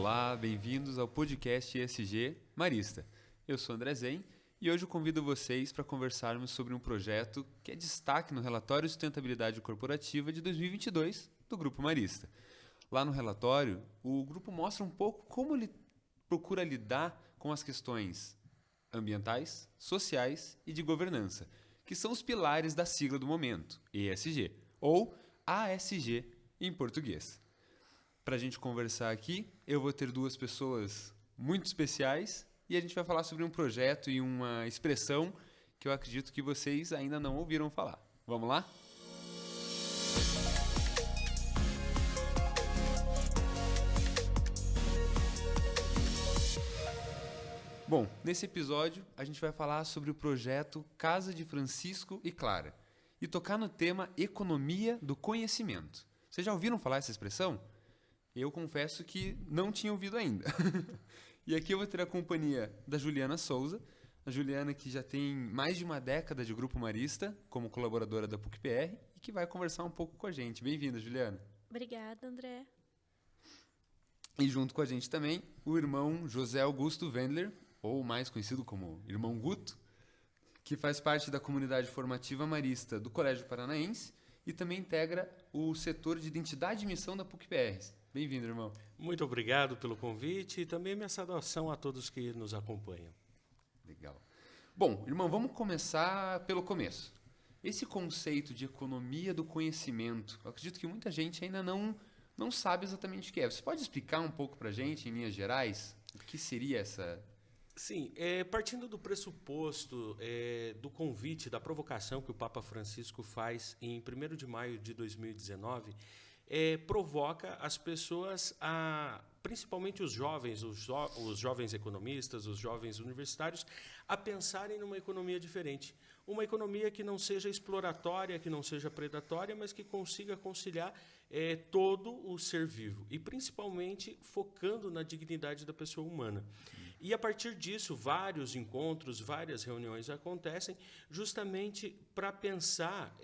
Olá, bem-vindos ao podcast ESG Marista. Eu sou André Zen e hoje eu convido vocês para conversarmos sobre um projeto que é destaque no relatório Sustentabilidade Corporativa de 2022 do Grupo Marista. Lá no relatório, o grupo mostra um pouco como ele procura lidar com as questões ambientais, sociais e de governança, que são os pilares da sigla do momento, ESG, ou ASG em português. Para a gente conversar aqui, eu vou ter duas pessoas muito especiais e a gente vai falar sobre um projeto e uma expressão que eu acredito que vocês ainda não ouviram falar. Vamos lá? Bom, nesse episódio a gente vai falar sobre o projeto Casa de Francisco e Clara e tocar no tema Economia do Conhecimento. Vocês já ouviram falar essa expressão? Eu confesso que não tinha ouvido ainda. E aqui eu vou ter a companhia da Juliana Souza, a Juliana que já tem mais de uma década de Grupo Marista como colaboradora da PUC-PR e que vai conversar um pouco com a gente. Bem-vinda, Juliana. Obrigada, André. E junto com a gente também o irmão José Augusto Wendler, ou mais conhecido como Irmão Guto, que faz parte da comunidade formativa marista do Colégio Paranaense e também integra o setor de identidade e missão da PUC-PR. Bem-vindo, irmão. Muito obrigado pelo convite e também minha saudação a todos que nos acompanham. Legal. Bom, irmão, vamos começar pelo começo. Esse conceito de economia do conhecimento, eu acredito que muita gente ainda não sabe exatamente o que é. Você pode explicar um pouco para a gente, em linhas gerais, o que seria essa... Sim, partindo do pressuposto do convite, da provocação que o Papa Francisco faz em 1º de maio de 2019, provoca as pessoas, principalmente os jovens, os jovens economistas, os jovens universitários, a pensarem numa economia diferente. Uma economia que não seja exploratória, que não seja predatória, mas que consiga conciliar todo o ser vivo. E, principalmente, focando na dignidade da pessoa humana. E, a partir disso, vários encontros, várias reuniões acontecem justamente para pensar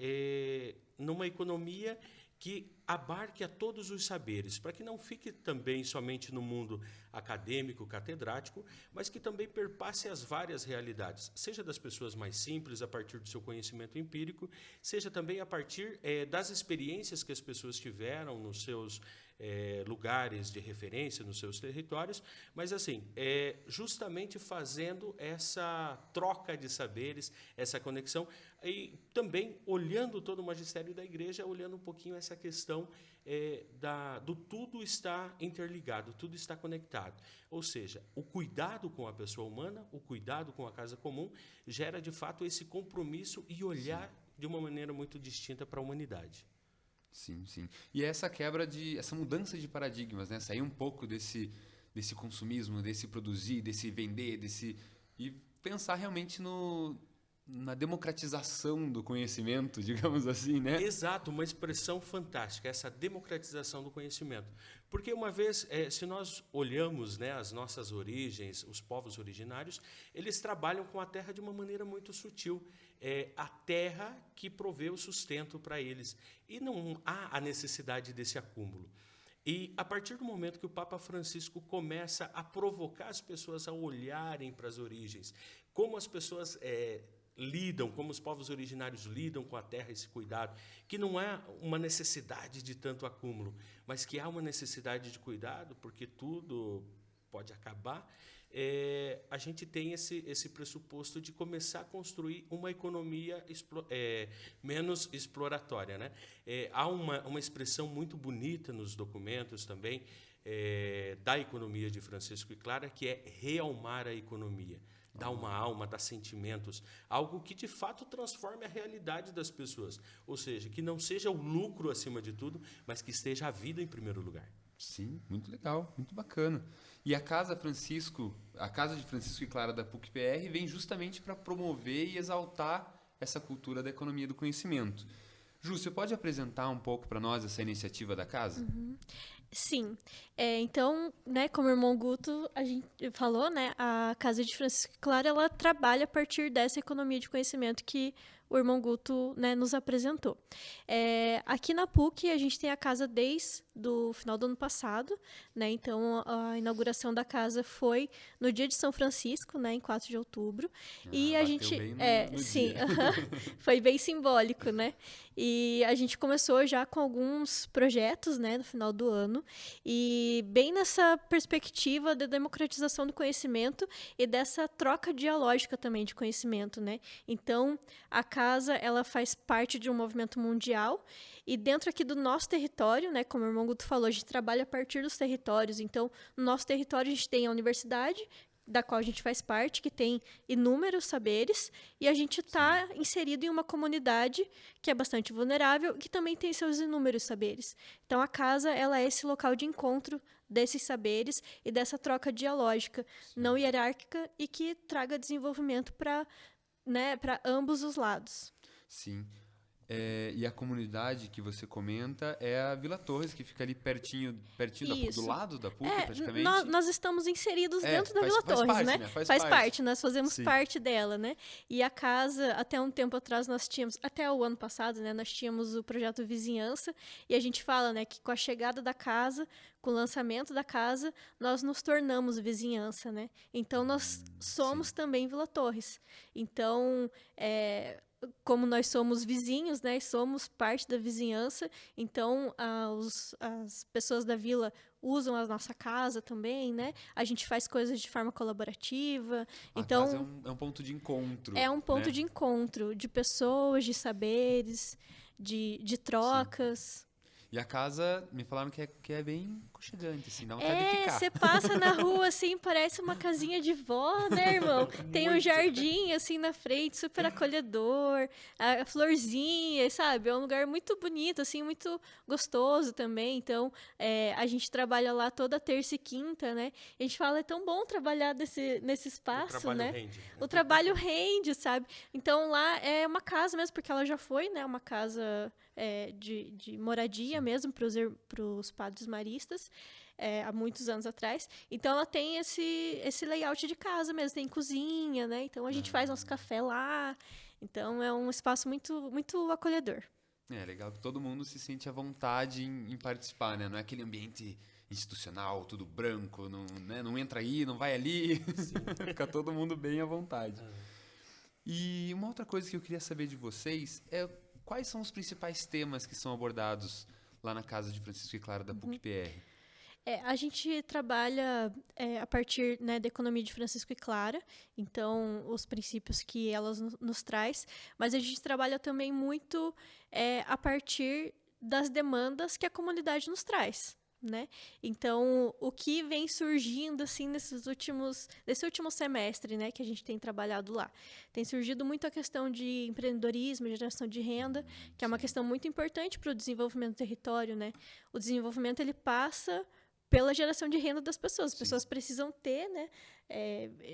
numa economia que abarque a todos os saberes, para que não fique também somente no mundo acadêmico, catedrático, mas que também perpasse as várias realidades, seja das pessoas mais simples, a partir do seu conhecimento empírico, seja também a partir das experiências que as pessoas tiveram nos seus lugares de referência, nos seus territórios, mas assim, justamente fazendo essa troca de saberes, essa conexão, e também olhando todo o magistério da igreja, olhando um pouquinho essa questão do tudo está interligado, tudo está conectado. Ou seja, o cuidado com a pessoa humana, o cuidado com a casa comum, gera de fato esse compromisso e olhar Sim. de uma maneira muito distinta para a humanidade. Sim, sim. E essa essa mudança de paradigmas, né? Sair um pouco desse consumismo, desse produzir, desse vender, e pensar realmente na democratização do conhecimento, digamos assim, né? Exato, uma expressão fantástica, essa democratização do conhecimento. Porque uma vez, se nós olhamos, né, as nossas origens, os povos originários, eles trabalham com a terra de uma maneira muito sutil. É a terra que provê o sustento para eles. E não há a necessidade desse acúmulo. E a partir do momento que o Papa Francisco começa a provocar as pessoas a olharem para as origens, como as pessoas lidam, como os povos originários lidam com a terra, esse cuidado, que não é uma necessidade de tanto acúmulo, mas que há uma necessidade de cuidado, porque tudo pode acabar, a gente tem esse pressuposto de começar a construir uma economia menos exploratória, né? Há uma expressão muito bonita nos documentos também da economia de Francisco e Clara, que é realmar a economia. Dar uma alma, dar sentimentos, algo que de fato transforme a realidade das pessoas. Ou seja, que não seja o lucro acima de tudo, mas que esteja a vida em primeiro lugar. Sim, muito legal, muito bacana. E a Casa de Francisco e Clara da PUC-PR vem justamente para promover e exaltar essa cultura da economia do conhecimento. Ju, você pode apresentar um pouco para nós essa iniciativa da casa? Sim. Então, né, como o irmão Guto a gente falou, né, a Casa de Francisco Clara, ela trabalha a partir dessa economia de conhecimento que o irmão Guto, né, nos apresentou. Aqui na PUC, a gente tem a casa desde o final do ano passado, né, então a inauguração da casa foi no dia de São Francisco, né, em 4 de outubro, e a Bateu gente... bem no sim, dia. foi bem simbólico, né, e a gente começou já com alguns projetos, né, no final do ano, e bem nessa perspectiva da democratização do conhecimento e dessa troca dialógica também de conhecimento, né? Então, a casa, ela faz parte de um movimento mundial e dentro aqui do nosso território, né, como o irmão Guto falou, a gente trabalha a partir dos territórios. Então, no nosso território a gente tem a universidade, da qual a gente faz parte, que tem inúmeros saberes, e a gente está inserido em uma comunidade que é bastante vulnerável, que também tem seus inúmeros saberes. Então, a casa, ela é esse local de encontro desses saberes e dessa troca dialógica, não hierárquica, e que traga desenvolvimento para, né, para ambos os lados. Sim. E a comunidade que você comenta é a Vila Torres, que fica ali pertinho Isso. do lado da PUC, praticamente. Nós estamos inseridos dentro da Vila faz Torres, parte, né? Faz parte, nós fazemos Sim. parte dela, né? E a casa, até um tempo atrás, nós tínhamos, até o ano passado, né? Nós tínhamos o projeto Vizinhança, e a gente fala, né, que com a chegada da casa, com o lançamento da casa, nós nos tornamos vizinhança, né? Então, nós somos também Vila Torres. Então, como nós somos vizinhos, né, somos parte da vizinhança, então as pessoas da vila usam a nossa casa também, né? A gente faz coisas de forma colaborativa. Então, casa é um ponto de encontro. É um ponto né? de encontro de pessoas, de saberes, de trocas. Sim. E a casa, me falaram que é bem aconchegante, assim, dá vontade de ficar. Você passa na rua, assim, parece uma casinha de vó, né, irmão? Tem um jardim, assim, na frente, super acolhedor, a florzinha, sabe? É um lugar muito bonito, assim, muito gostoso também. Então, a gente trabalha lá toda terça e quinta, né? E a gente fala, é tão bom trabalhar nesse espaço, O trabalho né? rende. O trabalho rende, sabe? Então, lá é uma casa mesmo, porque ela já foi, né? Uma casa de moradia mesmo para os padres maristas, há muitos anos atrás. Então, ela tem esse layout de casa mesmo, tem cozinha, né? Então, a gente faz nosso café lá. Então, é um espaço muito, muito acolhedor. É legal que todo mundo se sente à vontade em participar, né? Não é aquele ambiente institucional, tudo branco, não entra aí, não vai ali. Fica todo mundo bem à vontade. E uma outra coisa que eu queria saber de vocês é quais são os principais temas que são abordados lá na Casa de Francisco e Clara da PUC-PR? A gente trabalha a partir, né, da economia de Francisco e Clara, então os princípios que elas nos traz, mas a gente trabalha também muito a partir das demandas que a comunidade nos traz. Né? Então, o que vem surgindo assim nesse último semestre, né, que a gente tem trabalhado lá, tem surgido muito a questão de empreendedorismo, geração de renda, que é uma questão muito importante para o desenvolvimento do território, né? O desenvolvimento ele passa pela geração de renda das pessoas. As pessoas precisam ter, né,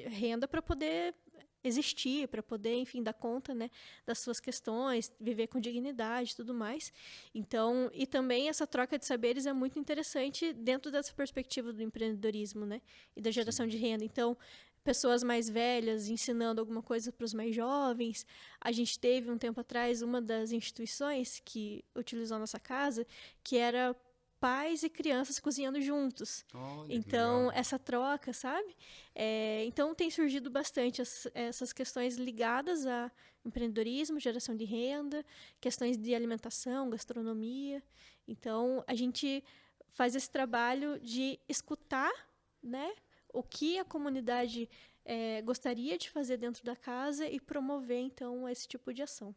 renda para poder existir, para poder, enfim, dar conta, né, das suas questões, viver com dignidade e tudo mais. Então, e também essa troca de saberes é muito interessante dentro dessa perspectiva do empreendedorismo, né, e da geração de renda. Então, pessoas mais velhas ensinando alguma coisa para os mais jovens. A gente teve, um tempo atrás, uma das instituições que utilizou a nossa casa, que era pais e crianças cozinhando juntos. Olha, então, essa troca, sabe? Então, tem surgido bastante essas questões ligadas a empreendedorismo, geração de renda, questões de alimentação, gastronomia. Então, a gente faz esse trabalho de escutar, né, o que a comunidade gostaria de fazer dentro da casa e promover, então, esse tipo de ação.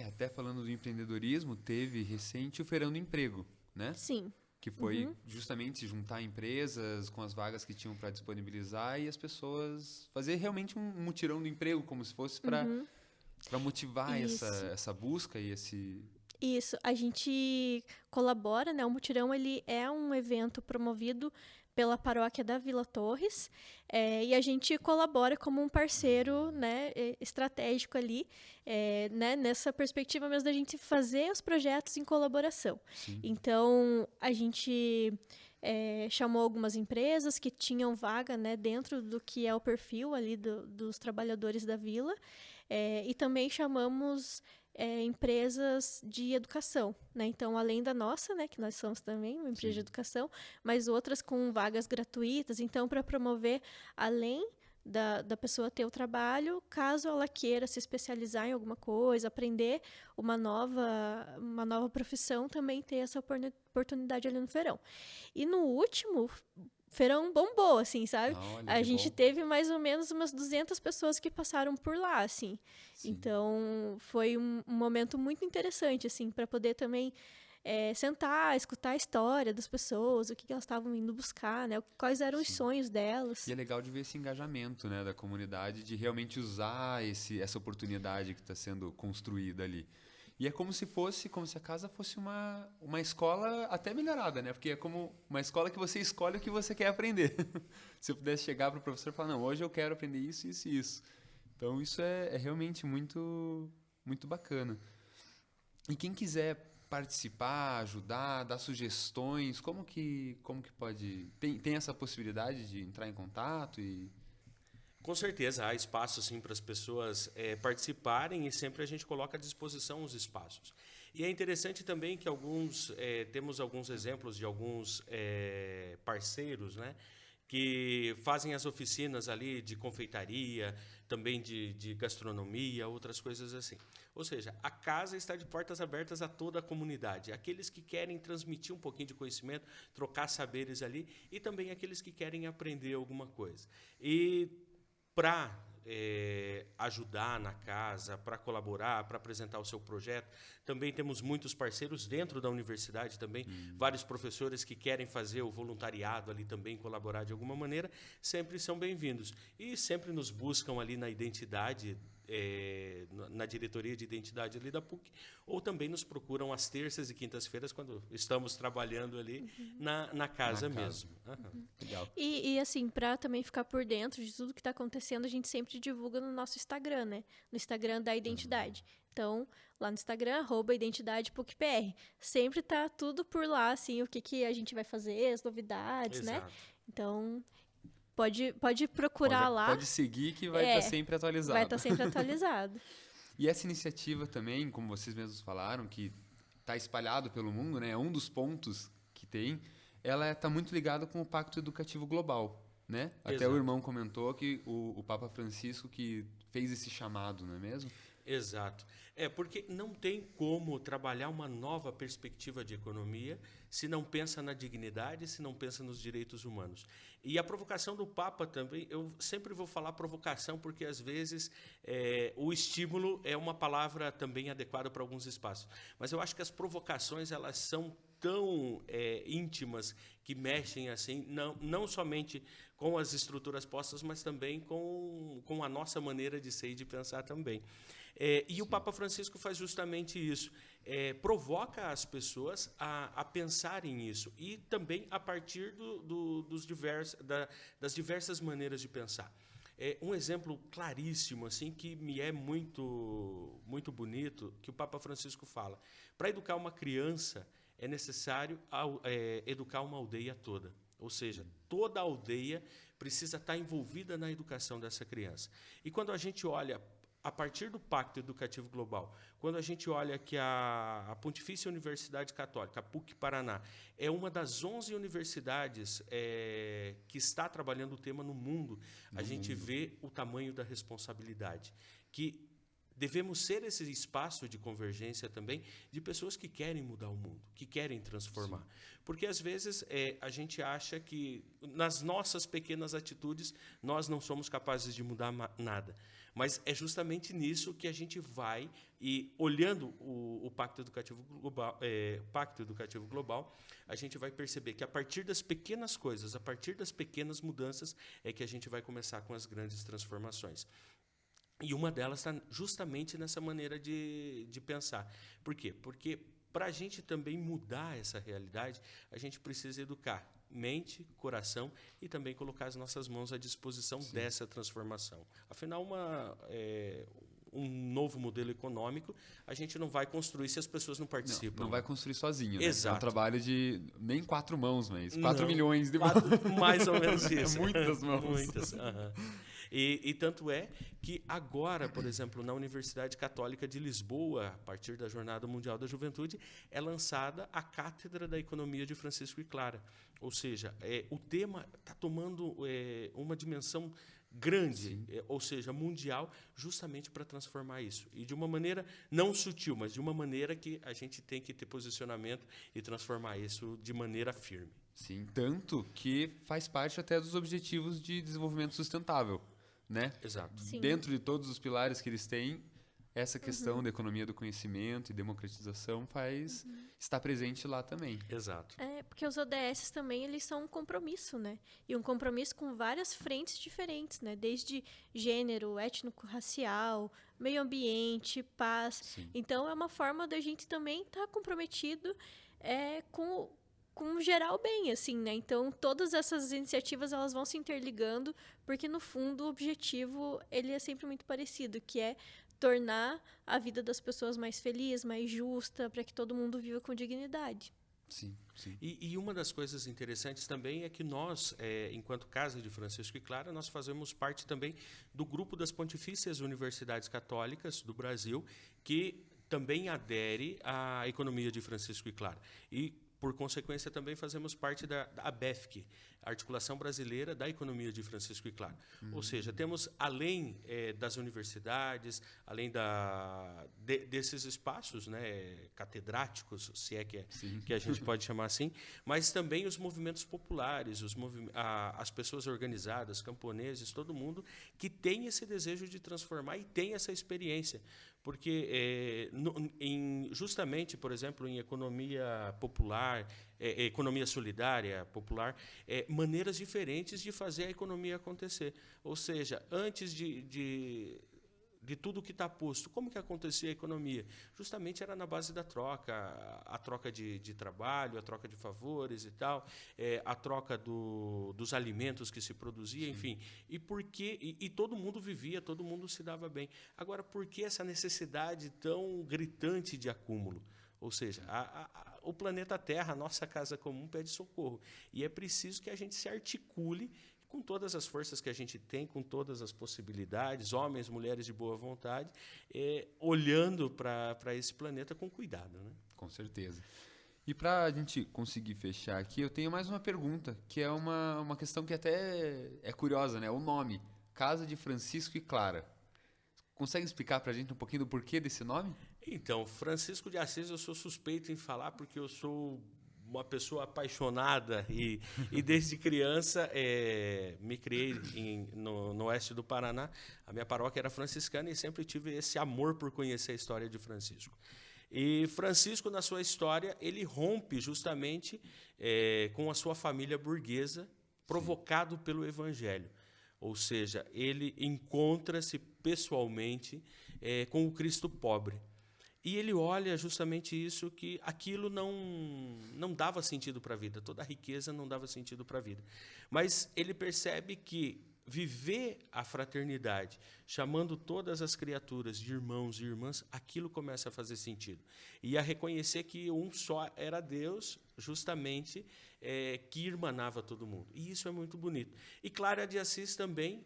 Até falando do empreendedorismo, teve recente o Feirão do Emprego, né? Sim. Que foi justamente juntar empresas com as vagas que tinham para disponibilizar e as pessoas fazer realmente um mutirão do emprego, como se fosse para motivar essa busca e esse... Isso, a gente colabora, né? O mutirão ele é um evento promovido pela paróquia da Vila Torres, e a gente colabora como um parceiro, né, estratégico ali, né, nessa perspectiva mesmo da gente fazer os projetos em colaboração. Sim. Então, a gente chamou algumas empresas que tinham vaga, né, dentro do que é o perfil ali dos trabalhadores da vila, e também chamamos empresas de educação, né? Então, além da nossa, né, que nós somos também uma empresa de educação, mas outras com vagas gratuitas, então, para promover, além da pessoa ter o trabalho, caso ela queira se especializar em alguma coisa, aprender uma nova profissão, também ter essa oportunidade ali no feirão. E no último, feirão bombou, assim, sabe? Olha, A que gente bom. teve mais ou menos umas 200 pessoas que passaram por lá, assim. Sim. Então, foi um momento muito interessante, assim, para poder também sentar, escutar a história das pessoas, o que elas estavam indo buscar, né? Quais eram os Sim. sonhos delas. E é legal de ver esse engajamento, né, da comunidade, de realmente usar essa oportunidade que está sendo construída ali. E é como se a casa fosse uma escola até melhorada, né? Porque é como uma escola que você escolhe o que você quer aprender. Se eu pudesse chegar para o professor e falar, não, hoje eu quero aprender isso, isso e isso. Então, isso é realmente muito, muito bacana. E quem quiser participar, ajudar, dar sugestões, como que pode... Tem essa possibilidade de entrar em contato e... Com certeza, há espaço sim para as pessoas participarem e sempre a gente coloca à disposição os espaços. E é interessante também que temos alguns exemplos de alguns parceiros, né, que fazem as oficinas ali de confeitaria, também de gastronomia, outras coisas assim. Ou seja, a casa está de portas abertas a toda a comunidade. Aqueles que querem transmitir um pouquinho de conhecimento, trocar saberes ali, e também aqueles que querem aprender alguma coisa. E para ajudar na casa, para colaborar, para apresentar o seu projeto. Também temos muitos parceiros dentro da universidade também, vários professores que querem fazer o voluntariado ali também, colaborar de alguma maneira, sempre são bem-vindos. E sempre nos buscam ali na identidade, na diretoria de identidade ali da PUC, ou também nos procuram às terças e quintas-feiras, quando estamos trabalhando ali na casa mesmo. Legal. E assim, para também ficar por dentro de tudo que está acontecendo, a gente sempre divulga no nosso Instagram, né? No Instagram da Identidade. Então, lá no Instagram, @identidadepucpr. Sempre tá tudo por lá, assim, o que a gente vai fazer, as novidades, né? Exato. Então, pode procurar lá. Pode seguir que vai estar sempre atualizado. Vai estar sempre atualizado. E essa iniciativa também, como vocês mesmos falaram, que está espalhado pelo mundo, né? É um dos pontos que tem. Ela está muito ligada com o Pacto Educativo Global, né? Até Exato. o irmão comentou que o Papa Francisco que fez esse chamado, não é mesmo? Exato. Porque não tem como trabalhar uma nova perspectiva de economia se não pensa na dignidade, se não pensa nos direitos humanos. E a provocação do Papa também, eu sempre vou falar provocação porque, às vezes, o estímulo é uma palavra também adequada para alguns espaços. Mas eu acho que as provocações, elas são tão íntimas que mexem assim, não somente com as estruturas postas, mas também com a nossa maneira de ser e de pensar também. E o Papa Francisco faz justamente isso, provoca as pessoas a pensarem nisso e também a partir das diversas maneiras de pensar. Um exemplo claríssimo assim que me é muito, muito bonito, que o Papa Francisco fala. Para educar uma criança, é necessário educar uma aldeia toda. Ou seja, toda a aldeia precisa estar envolvida na educação dessa criança. E quando a gente olha a partir do Pacto Educativo Global, quando a gente olha que a Pontifícia Universidade Católica, a PUC Paraná, é uma das 11 universidades que está trabalhando o tema no mundo, a gente vê o tamanho da responsabilidade, que devemos ser esse espaço de convergência também de pessoas que querem mudar o mundo, que querem transformar. Sim. Porque, às vezes, a gente acha que, nas nossas pequenas atitudes, nós não somos capazes de mudar nada. Mas é justamente nisso que a gente vai, e olhando o Pacto Educativo Global, a gente vai perceber que, a partir das pequenas coisas, a partir das pequenas mudanças, é que a gente vai começar com as grandes transformações. E uma delas está justamente nessa maneira de pensar. Por quê? Porque para a gente também mudar essa realidade, a gente precisa educar mente, coração e também colocar as nossas mãos à disposição dessa transformação. Afinal, um novo modelo econômico, a gente não vai construir se as pessoas não participam. Não vai construir sozinho, né? Exato. É um trabalho de nem 4 mãos, mas 4 milhões de mãos. Mais ou menos isso. Muitas mãos. Muitas. E tanto é que agora, por exemplo, na Universidade Católica de Lisboa, a partir da Jornada Mundial da Juventude, é lançada a Cátedra da Economia de Francisco e Clara. Ou seja, o tema está tomando uma dimensão grande, ou seja, mundial, justamente para transformar isso. E de uma maneira não sutil, mas de uma maneira que a gente tem que ter posicionamento e transformar isso de maneira firme. Sim, tanto que faz parte até dos objetivos de desenvolvimento sustentável, né? Exato. Sim. Dentro de todos os pilares que eles têm, essa questão da economia do conhecimento e democratização está presente lá também. Exato. Porque os ODS também, eles são um compromisso, né? E um compromisso com várias frentes diferentes, né? Desde gênero, étnico-racial, meio ambiente, paz. Sim. Então, é uma forma da gente também estar comprometido com um geral bem, assim, né? Então, todas essas iniciativas, elas vão se interligando, porque, no fundo, o objetivo, ele é sempre muito parecido, que é tornar a vida das pessoas mais feliz, mais justa, para que todo mundo viva com dignidade. Sim, sim. E uma das coisas interessantes também é que nós, enquanto Casa de Francisco e Clara, nós fazemos parte também do grupo das Pontifícias Universidades Católicas do Brasil, que também adere à economia de Francisco e Clara. E, por consequência, também fazemos parte da ABEFC, Articulação Brasileira da Economia de Francisco e Clara. Ou seja, temos, além das universidades, além desses espaços, né, catedráticos, se é que a gente pode chamar assim, mas também os movimentos populares, as pessoas organizadas, camponeses, todo mundo que tem esse desejo de transformar e tem essa experiência. Porque, justamente, por exemplo, em economia popular, economia solidária popular, maneiras diferentes de fazer a economia acontecer. Ou seja, antes de tudo que está posto, como que acontecia a economia? Justamente era na base da troca, a troca de trabalho, a troca de favores e tal, a troca dos alimentos que se produzia, enfim. E todo mundo vivia, todo mundo se dava bem. Agora, por que essa necessidade tão gritante de acúmulo? Ou seja, o planeta Terra, a nossa casa comum, pede socorro. E é preciso que a gente se articule com todas as forças que a gente tem, com todas as possibilidades, homens, mulheres de boa vontade, olhando para esse planeta com cuidado, né? Com certeza. E para a gente conseguir fechar aqui, eu tenho mais uma pergunta, que é uma questão que até é curiosa, né? O nome, Casa de Francisco e Clara. Consegue explicar para a gente um pouquinho do porquê desse nome? Então, Francisco de Assis, eu sou suspeito em falar porque eu sou uma pessoa apaixonada e desde criança me criei no oeste do Paraná. A minha paróquia era franciscana e sempre tive esse amor por conhecer a história de Francisco. E Francisco, na sua história, ele rompe justamente com a sua família burguesa, provocado pelo Evangelho. Ou seja, ele encontra-se pessoalmente com o Cristo pobre. E ele olha justamente isso, que aquilo não dava sentido para a vida, toda a riqueza não dava sentido para a vida. Mas ele percebe que viver a fraternidade, chamando todas as criaturas de irmãos e irmãs, aquilo começa a fazer sentido. E a reconhecer que um só era Deus, justamente, que irmanava todo mundo. E isso é muito bonito. E Clara de Assis também,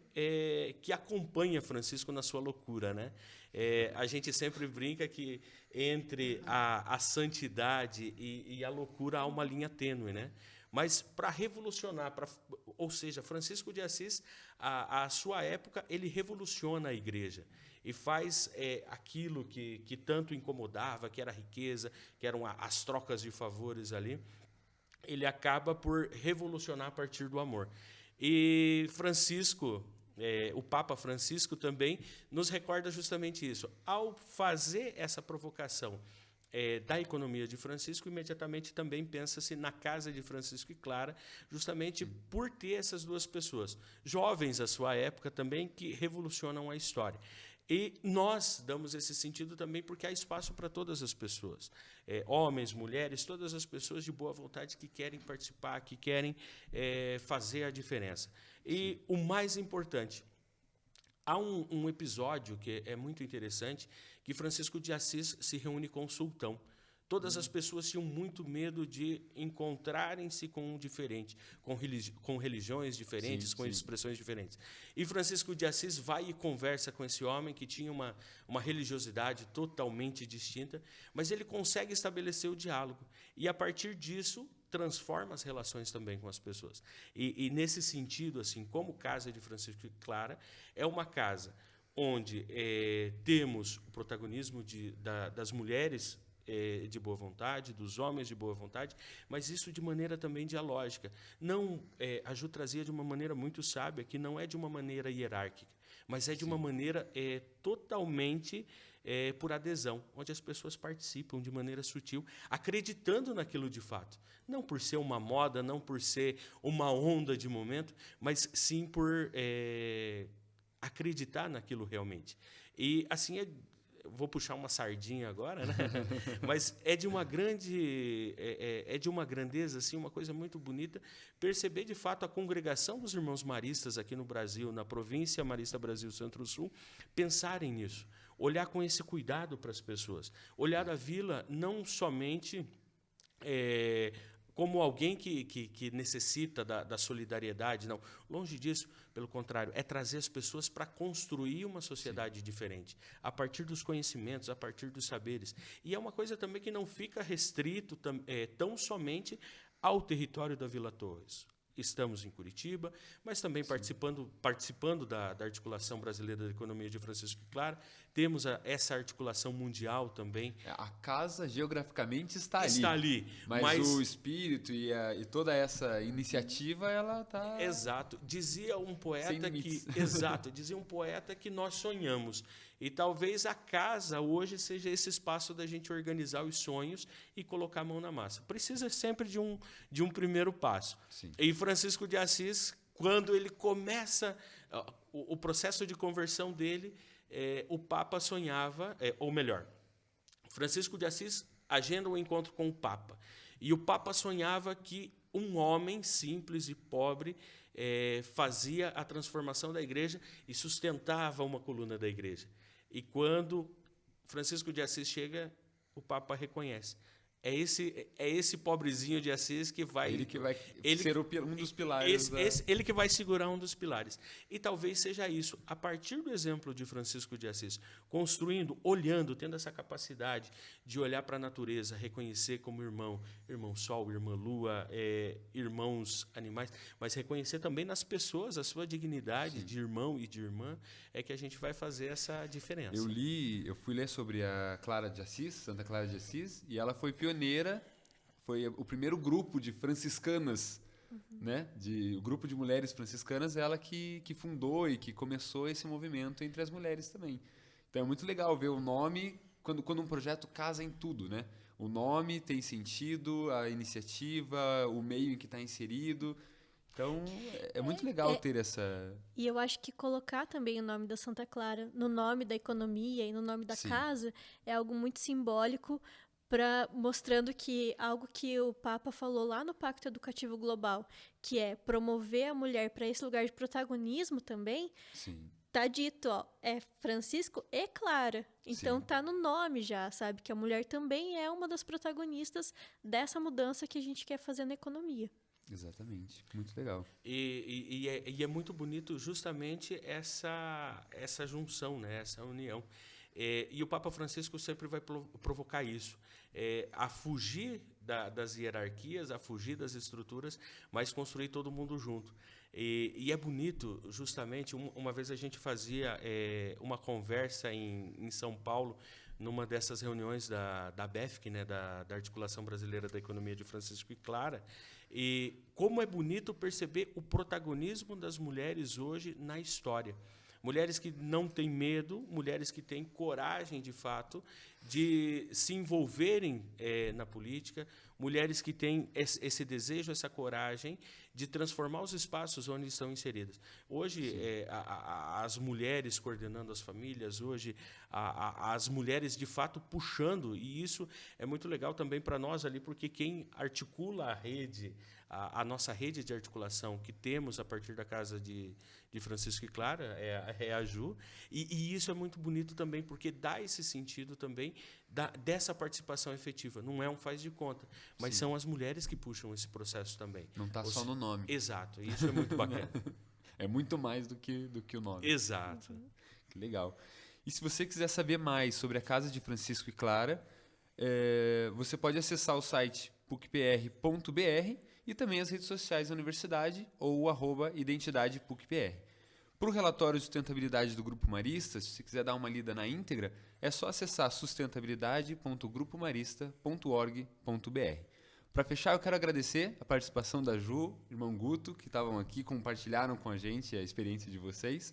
que acompanha Francisco na sua loucura, né? A gente sempre brinca que entre a santidade e a loucura há uma linha tênue, né? Mas para revolucionar, ou seja, Francisco de Assis, a sua época, ele revoluciona a igreja e faz aquilo que tanto incomodava, que era a riqueza, que eram as trocas de favores ali, ele acaba por revolucionar a partir do amor. E Francisco, o Papa Francisco também nos recorda justamente isso. Ao fazer essa provocação da economia de Francisco, imediatamente também pensa-se na Casa de Francisco e Clara, justamente por ter essas duas pessoas, jovens à sua época também, que revolucionam a história. E nós damos esse sentido também porque há espaço para todas as pessoas, homens, mulheres, todas as pessoas de boa vontade que querem participar, que querem fazer a diferença. E o mais importante, Há um episódio que é muito interessante, que Francisco de Assis se reúne com o sultão. Todas as pessoas tinham muito medo de encontrarem-se com um diferente, com religiões diferentes, Sim, com sim. expressões diferentes. E Francisco de Assis vai e conversa com esse homem que tinha uma religiosidade totalmente distinta, mas ele consegue estabelecer o diálogo. E, a partir disso, transforma as relações também com as pessoas. E nesse sentido, assim, como Casa de Francisco e Clara, é uma casa onde temos o protagonismo das mulheres de boa vontade, dos homens de boa vontade, mas isso de maneira também dialógica. Não, a Ju trazia de uma maneira muito sábia, que não é de uma maneira hierárquica, mas é de uma maneira totalmente por adesão, onde as pessoas participam de maneira sutil, acreditando naquilo de fato. Não por ser uma moda, não por ser uma onda de momento, mas sim por acreditar naquilo realmente. E assim vou puxar uma sardinha agora, né? Mas é de uma grandeza, assim, uma coisa muito bonita, perceber de fato a congregação dos irmãos maristas aqui no Brasil, na província Marista Brasil Centro-Sul, pensarem nisso, olhar com esse cuidado para as pessoas, olhar a vila não somente como alguém que necessita da solidariedade, não. Longe disso, pelo contrário, é trazer as pessoas para construir uma sociedade diferente, a partir dos conhecimentos, a partir dos saberes. E é uma coisa também que não fica restrito tão somente ao território da Vila Torres. Estamos em Curitiba, mas também participando da Articulação Brasileira da Economia de Francisco e Clara. Temos essa articulação mundial também. A casa, geograficamente, está Está ali. Mas o espírito e toda essa iniciativa, ela está... Exato. Dizia um poeta que nós sonhamos. E talvez a casa hoje seja esse espaço da gente organizar os sonhos e colocar a mão na massa. Precisa sempre de um primeiro passo. Sim. E Francisco de Assis, quando ele começa o processo de conversão dele, o Papa sonhava, ou melhor, Francisco de Assis agenda um encontro com o Papa. E o Papa sonhava que um homem simples e pobre fazia a transformação da igreja e sustentava uma coluna da igreja. E quando Francisco de Assis chega, o Papa reconhece. É esse pobrezinho de Assis que vai... Ele que vai ser um dos pilares. Ele que vai segurar um dos pilares. E talvez seja isso, a partir do exemplo de Francisco de Assis, construindo, olhando, tendo essa capacidade de olhar para a natureza, reconhecer como irmão sol, irmã lua, irmãos animais, mas reconhecer também nas pessoas a sua dignidade Sim. de irmão e de irmã, é que a gente vai fazer essa diferença. Eu fui ler sobre a Clara de Assis, Santa Clara de Assis, e ela foi pioneira, foi o primeiro grupo de franciscanas, né? O grupo de mulheres franciscanas, ela que fundou e que começou esse movimento entre as mulheres também. Então é muito legal ver o nome, quando um projeto casa em tudo, né? O nome tem sentido, a iniciativa, o meio em que está inserido. Então, é muito legal ter essa... E eu acho que colocar também o nome da Santa Clara no nome da economia e no nome da Sim. casa é algo muito simbólico, mostrando que algo que o Papa falou lá no Pacto Educativo Global, que é promover a mulher para esse lugar de protagonismo também, Sim. tá dito, é Francisco e Clara. Então Sim. tá no nome já, sabe? Que a mulher também é uma das protagonistas dessa mudança que a gente quer fazer na economia. Exatamente, muito legal. E é muito bonito justamente essa junção, né? Essa união. E o Papa Francisco sempre vai provocar isso, a fugir das hierarquias, a fugir das estruturas, mas construir todo mundo junto. E é bonito, justamente, uma vez a gente fazia uma conversa em São Paulo, numa dessas reuniões da BEFC, né, da Articulação Brasileira da Economia de Francisco e Clara, e como é bonito perceber o protagonismo das mulheres hoje na história. Mulheres que não têm medo, mulheres que têm coragem, de fato, de se envolverem na política, mulheres que têm esse desejo, essa coragem de transformar os espaços onde estão inseridas. Hoje, as mulheres coordenando as famílias, hoje, as mulheres, de fato, puxando, e isso é muito legal também para nós ali, porque quem articula a rede, a nossa rede de articulação que temos a partir da casa de Francisco e Clara é a Ju, e isso é muito bonito também, porque dá esse sentido também dessa participação efetiva. Não é um faz de conta, mas são as mulheres que puxam esse processo também. Não está só no nome. Exato, isso é muito bacana. É muito mais do que o nome. Exato. Que legal. E se você quiser saber mais sobre a Casa de Francisco e Clara, você pode acessar o site pucpr.br e também as redes sociais da universidade ou @identidadepucpr. Para o relatório de sustentabilidade do Grupo Marista, se você quiser dar uma lida na íntegra, é só acessar sustentabilidade.grupomarista.org.br. Para fechar, eu quero agradecer a participação da Ju, irmão Guto, que estavam aqui, compartilharam com a gente a experiência de vocês.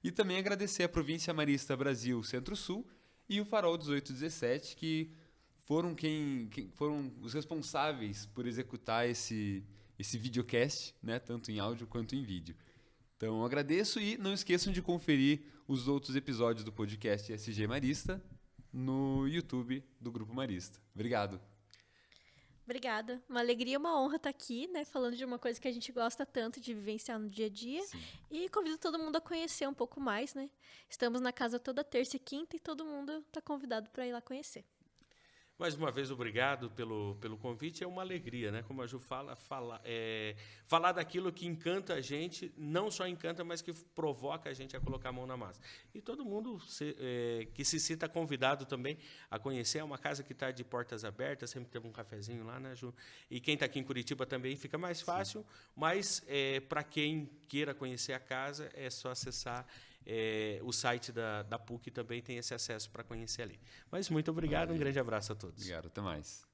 E também agradecer a Província Marista Brasil Centro-Sul e o Farol 1817, que foram quem foram os responsáveis por executar esse videocast, né, tanto em áudio quanto em vídeo. Então, eu agradeço e não esqueçam de conferir os outros episódios do podcast SG Marista no YouTube do Grupo Marista. Obrigado. Obrigada. Uma alegria e uma honra estar aqui, né, falando de uma coisa que a gente gosta tanto de vivenciar no dia a dia. Sim. E convido todo mundo a conhecer um pouco mais, né? Estamos na casa toda terça e quinta e todo mundo está convidado para ir lá conhecer. Mais uma vez, obrigado pelo convite. É uma alegria, né? Como a Ju falar daquilo que encanta a gente, não só encanta, mas que provoca a gente a colocar a mão na massa. E todo mundo que se sinta convidado também a conhecer. É uma casa que está de portas abertas, sempre teve um cafezinho lá, né, Ju? E quem está aqui em Curitiba também fica mais fácil, sim. Mas para quem queira conhecer a casa, é só acessar o site da PUC, também tem esse acesso para conhecer ali. Mas muito obrigado, um grande abraço a todos. Obrigado, até mais.